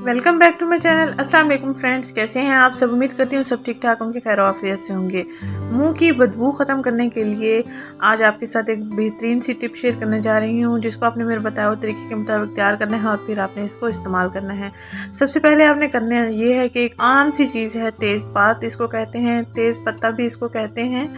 Welcome back to my channel. अस्सलाम वालेकुम friends, कैसे हैं आप सब। उम्मीद करती हूँ सब ठीक ठाक होंगे, खैर आफियत से होंगे। मुंह की बदबू ख़त्म करने के लिए आज आपके साथ एक बेहतरीन सी टिप शेयर करने जा रही हूँ, जिसको आपने मेरे बताया हुए तरीके के मुताबिक तैयार करना है और फिर आपने इसको इस्तेमाल करना है। सबसे पहले आपने करना ये है कि एक आम सी चीज़ है तेज़पात, इसको कहते हैं, तेज़ पत्ता भी इसको कहते हैं,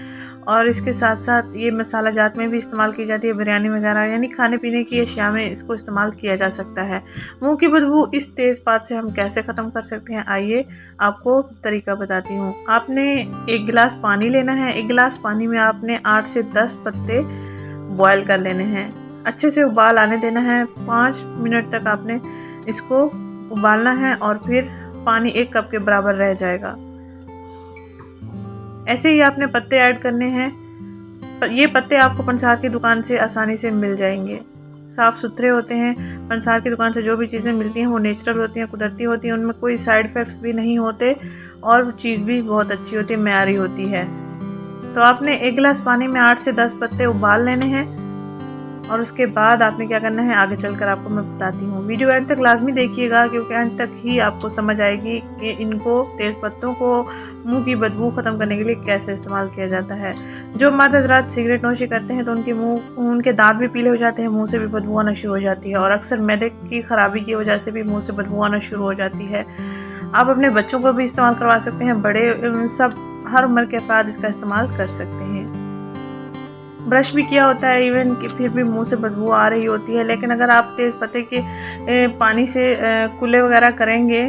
और इसके साथ साथ ये मसाला जात में भी इस्तेमाल की जाती है, बिरयानी वगैरह यानी खाने पीने की अशिया में इसको इस्तेमाल किया जा सकता है। मुंह की बदबू इस तेज़पात से हम कैसे ख़त्म कर सकते हैं, आइए आपको तरीका बताती हूँ। आपने एक गिलास पानी लेना है। एक गिलास पानी में आपने 8 से 10 पत्ते बॉयल कर लेने हैं। अच्छे से उबाल आने देना है। 5 मिनट तक आपने इसको उबालना है और फिर पानी 1 कप के बराबर रह जाएगा। ऐसे ही आपने पत्ते ऐड करने हैं। ये पत्ते आपको पंसार की दुकान से आसानी से मिल जाएंगे, साफ़ सुथरे होते हैं। पंसार की दुकान से जो भी चीज़ें मिलती हैं वो नेचुरल होती हैं, कुदरती होती हैं, उनमें कोई साइड इफ़ेक्ट्स भी नहीं होते और चीज़ भी बहुत अच्छी होती है, मयारी होती है। तो आपने 1 गिलास पानी में 8 से 10 पत्ते उबाल लेने हैं और उसके बाद आपने क्या करना है आगे चलकर आपको मैं बताती हूँ। वीडियो एंड तक लाजमी देखिएगा, क्योंकि एंड तक ही आपको समझ आएगी कि इनको तेज़ पत्तों को मुंह की बदबू ख़त्म करने के लिए कैसे इस्तेमाल किया जाता है। जो मर्द हज़रात सिगरेट नोशी करते हैं तो उनके दांत भी पीले हो जाते हैं, मुंह से भी बदबू आना शुरू हो जाती है, और अक्सर मैदे की ख़राबी की वजह से भी मुँह से बदबू आना शुरू हो जाती है। आप अपने बच्चों को भी इस्तेमाल करवा सकते हैं, बड़े सब हर उम्र के अफराद इसका इस्तेमाल कर सकते हैं। ब्रश भी किया होता है इवन कि फिर भी मुंह से बदबू आ रही होती है, लेकिन अगर आप तेज़ पत्ते के पानी से कुल्ले वगैरह करेंगे,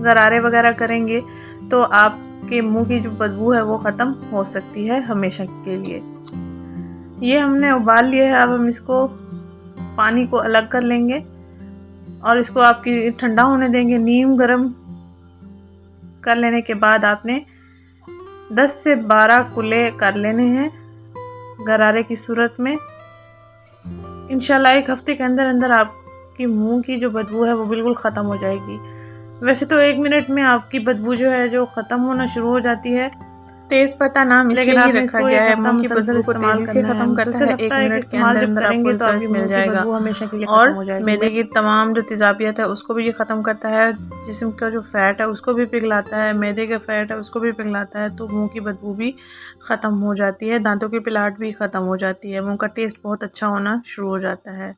गरारे वगैरह करेंगे, तो आपके मुंह की जो बदबू है वो ख़त्म हो सकती है हमेशा के लिए। ये हमने उबाल लिया है। अब हम इसको पानी को अलग कर लेंगे और इसको आपकी ठंडा होने देंगे। नीम गर्म कर लेने के बाद आपने 10 से 12 कुल्ले कर लेने हैं गरारे की सूरत में। इंशाल्लाह 1 हफ्ते के अंदर अंदर आपकी मुंह की जो बदबू है वो बिल्कुल ख़त्म हो जाएगी। वैसे तो 1 मिनट में आपकी बदबू जो है जो ख़त्म होना शुरू हो जाती है। तेज़ पत्ता नाम इसलिए ही रखा गया है, मुंह की बदबू को तेजी से ख़त्म करता है। 1 मिनट के अंदर अंदर आपको रिजल्ट मिल जाएगा हमेशा के लिए ख़त्म हो जाएगी। मैदे की तमाम जो तेज़ाबियत है उसको भी ये ख़त्म करता है। जिस्म का जो फ़ैट है उसको भी पिघलाता है, मैदे का फ़ैट है उसको भी पिघलाता है, तो मुंह की बदबू भी ख़त्म हो जाती है। दांतों की पिलाहट भी ख़त्म हो जाती है। मुंह का टेस्ट बहुत अच्छा होना शुरू हो जाता है।